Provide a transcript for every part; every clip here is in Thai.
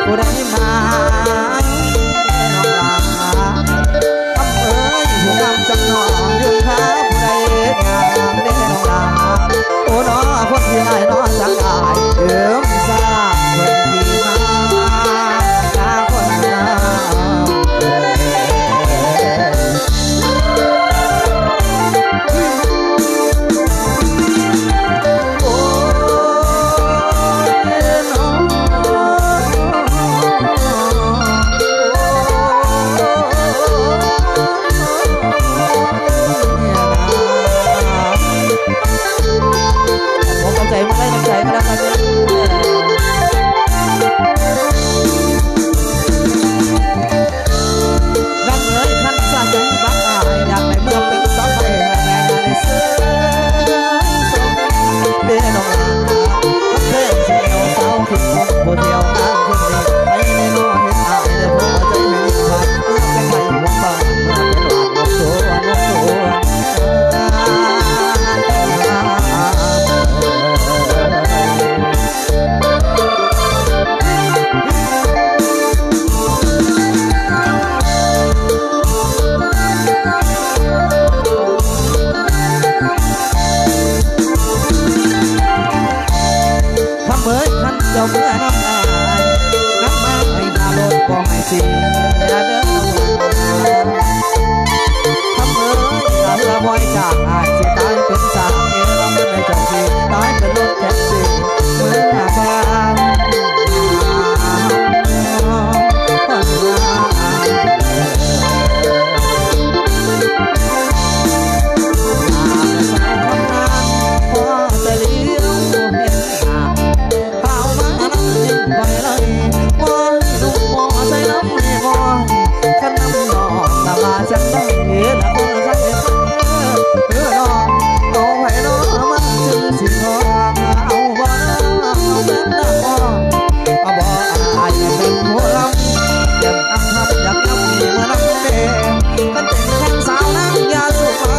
ผู้ใดมาน้องลาคำเอ๋ยผู้งามจำนองยืนขาผู้ใดงามเด้น้องลาโอ้น้อคนที่อายน้อสังอายเดิมสร้างคนที่มาตาคนงามใจมาได้น้ำใจมาแล้วกันน้องเอ๋ยขันสาใจบักอายอยากในเมื่อเป็นสาวไทยแม่ได้เสื้อเด้น้องลาเพื่อนเสียวสาวขึ้นผู้เที่ยวงานขึ้นดีไปในโลกเห็นอายเดี๋ยวพอใจไม่มีขาดเมื่อเป็นไทยหัวป่าเมื่อเป็นหลานนกตัวนกตัวเจ้าเมื่อน้ำอายน้ำมาให้ตาลดบ่ให้เสียเด้อทำเอ๋ยถ้าเรือบ่อยจากอายสิตายเป็นสาวเอวไม่ได้จากที่ตายเป็นรถแท็กซี่เมื่อบ้านจังได้เห็นคนสักเห็นเพื่อน้องเอาไว้น้องมันจึงสิน้องเอาบ่เอาเป็นน้องเอาบ่อายเป็นผู้ลำยังอักทับอยากนับมีเมื่อนับเด้กันเป็นแค่สาวนั้นยาสุมา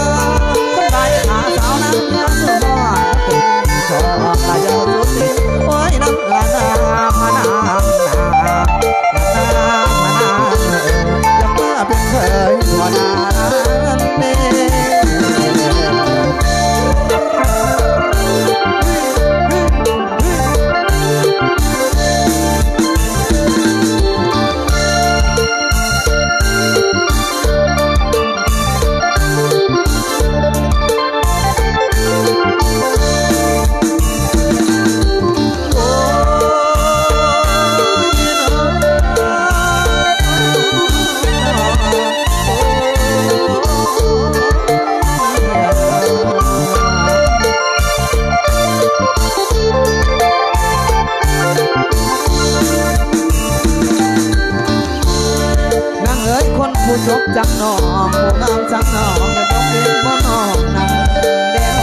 คนใดหาสาวนั้นยาสุมาเป็นชอบตายาวสุดที่โอ้ยน้ำละนาพนายังเมื่อเป็นเคยหัวหน้าเน่ผู้ชกจังน้องผู้งามจังน้องอย่าต้องเลี้ยงบ่น้องนั่งเด้อ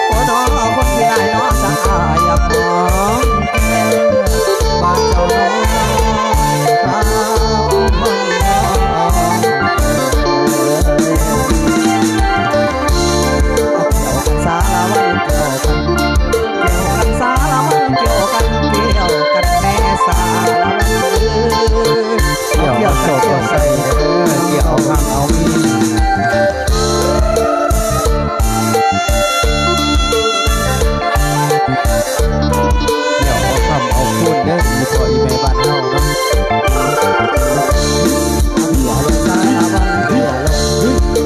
โอ้น้องคนที่อายน้องสังอายอยากมองแก้มบ้านเจ้าน้องข้าวมันน้องสารวันเกี่ยวกันสารวันเกี่ยวกันแม่สารวันเกี่ยวโสดใส่เกี่ยวทางเอามีเดี๋ยวเอาคำเอาพูดเด้อมีตัวอีเมลบ้านเฮาเนาะ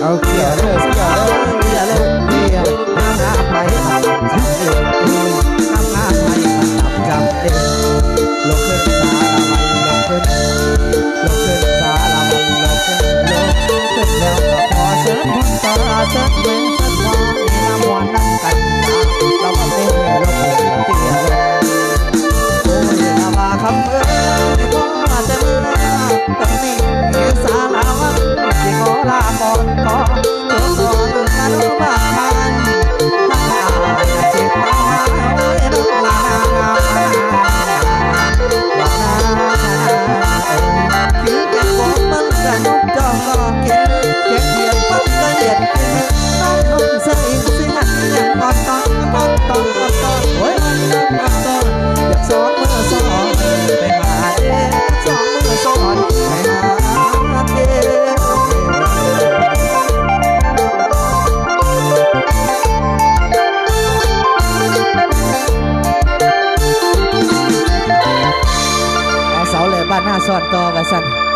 เอาเกี่ยวเลยเกี่ยวเลยเกี่ยวเลยเกี่ยวน้ำหน้าไปน้ำหน้าไปจับเด็กลงขึ้นสารมันลงขึ้นสารมันลงขึ้นแล้วก็พอเสิร์ฟหุ่นตาเสิร์ฟเว้นเสิร์ฟมองน้ำวันน้ำกันเราก็เป็นเราเป็น ละสัน